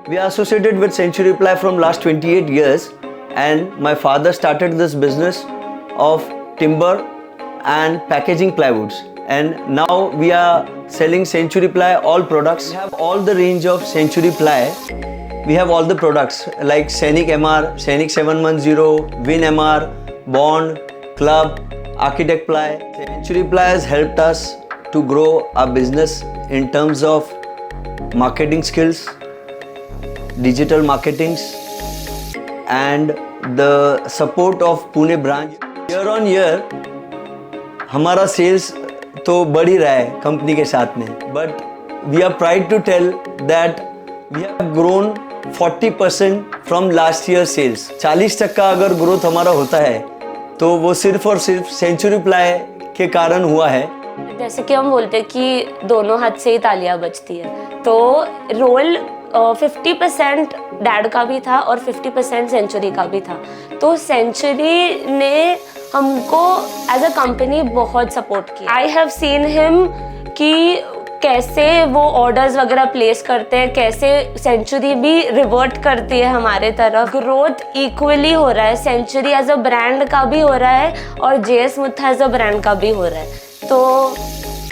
We are associated with Century Ply from last 28 years, and my father started this business of timber and packaging plywoods. And now we are selling Century Ply all products. We have all the range of Century Ply. We have all the products like Scenic MR, Scenic 710, Win MR, Bond, Club, Architect Ply. Century Ply has helped us to grow our business in terms of marketing skills, digital marketings, and the support of Pune branch. Year on year, हमारा sales तो बढ़ ही रहा है company के साथ में, but we are proud to tell that we have grown 40% from last year sales. 40% अगर growth हमारा होता है तो वो सिर्फ और सिर्फ सेंचुरी प्लाई के कारण हुआ है. जैसे कि हम बोलते हैं कि दोनों हाथ से ही तालियां बजती है, तो रोल 50% डैड का भी था और 50% सेंचुरी का भी था. तो सेंचुरी ने हमको एज अ कंपनी बहुत सपोर्ट किया. आई हैव सीन हिम कि कैसे वो ऑर्डर्स वगैरह प्लेस करते हैं, कैसे सेंचुरी भी रिवर्ट करती है हमारे तरफ. ग्रोथ इक्वली हो रहा है, सेंचुरी एज अ ब्रांड का भी हो रहा है और JS Mutha as a brand का भी हो रहा है. तो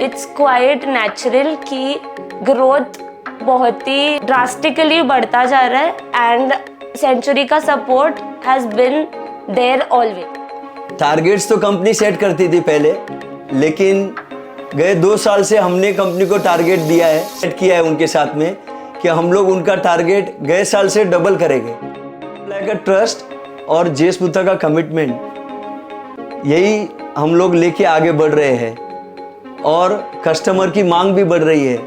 इट्स क्वाइट नेचुरल कि ग्रोथ बहुत ही ड्रास्टिकली बढ़ता जा रहा है एंड सेंचुरी का support has been there always. Targets तो कंपनी सेट करती थी पहले, लेकिन गए 2 साल से हमने कंपनी को टारगेट दिया है, सेट किया है उनके साथ में कि हम लोग उनका टारगेट गए साल से डबल करेंगे. लाइक अ ट्रस्ट और जेएस मुथा का कमिटमेंट, यही हम लोग लेके आगे बढ़ रहे हैं और कस्टमर की मांग भी बढ़ रही है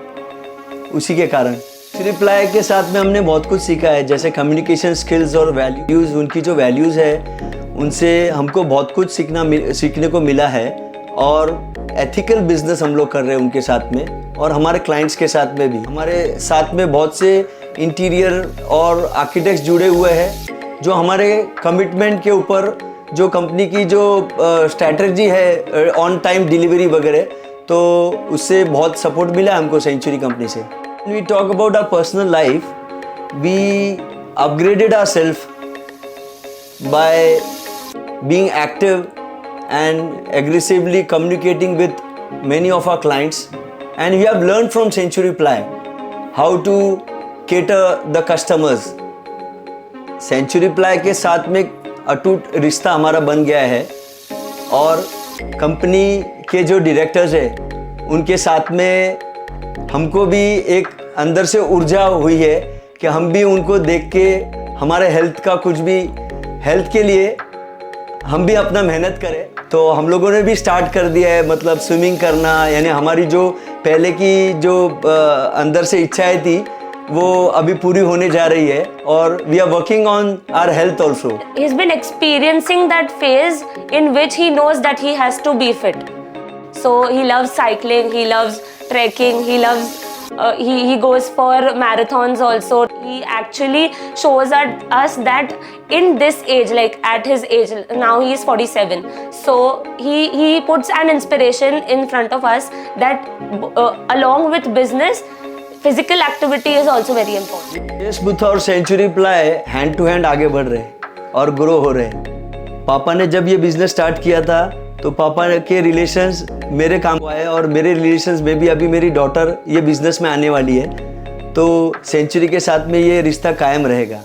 उसी के कारण. सेंचुरी प्लाई के साथ में हमने बहुत कुछ सीखा है, जैसे कम्युनिकेशन स्किल्स और वैल्यूज़. उनकी जो वैल्यूज़ है उनसे हमको बहुत कुछ सीखने को मिला है और एथिकल बिजनेस हम लोग कर रहे हैं उनके साथ में और हमारे क्लाइंट्स के साथ में भी. हमारे साथ में बहुत से इंटीरियर और आर्किटेक्ट्स जुड़े हुए हैं जो हमारे कमिटमेंट के ऊपर, जो कंपनी की जो स्ट्रैटेजी है ऑन टाइम डिलीवरी वगैरह, तो उससे बहुत सपोर्ट मिला है हमको सेंचुरी कंपनी से. We talk about our personal life, we upgraded ourselves by being active and aggressively communicating with many of our clients, and we have learned from Century Ply how to cater the customers. Century Ply के साथ में अटूट रिश्ता हमारा बन गया है और कंपनी के जो डायरेक्टर्स हैं उनके साथ में हमको भी एक अंदर से ऊर्जा हुई है कि हम भी उनको देख के हमारे हेल्थ का कुछ भी, हेल्थ के लिए हम भी अपना मेहनत करें. तो हम लोगों ने भी स्टार्ट कर दिया है, मतलब स्विमिंग करना, यानी हमारी जो पहले की जो अंदर से इच्छाएं थी वो अभी पूरी होने जा रही है और we are working on our health also. He has been experiencing that phase in which he knows that he has to be fit. So he loves cycling, he loves trekking, he loves he goes for marathons also. He actually shows us that in this age, like at his age now, he is 47, so he puts an inspiration in front of us that along with business, physical activity is also very important. JS Mutha और Century Ply hand to hand आगे बढ़ रहे हैं और grow हो रहे हैं. पापा ने जब ये बिजनेस स्टार्ट किया था तो पापा के रिलेशंस मेरे काम को आए और मेरे रिलेशंस में भी अभी मेरी डॉटर ये बिजनेस में आने वाली है, तो सेंचुरी के साथ में ये रिश्ता कायम रहेगा.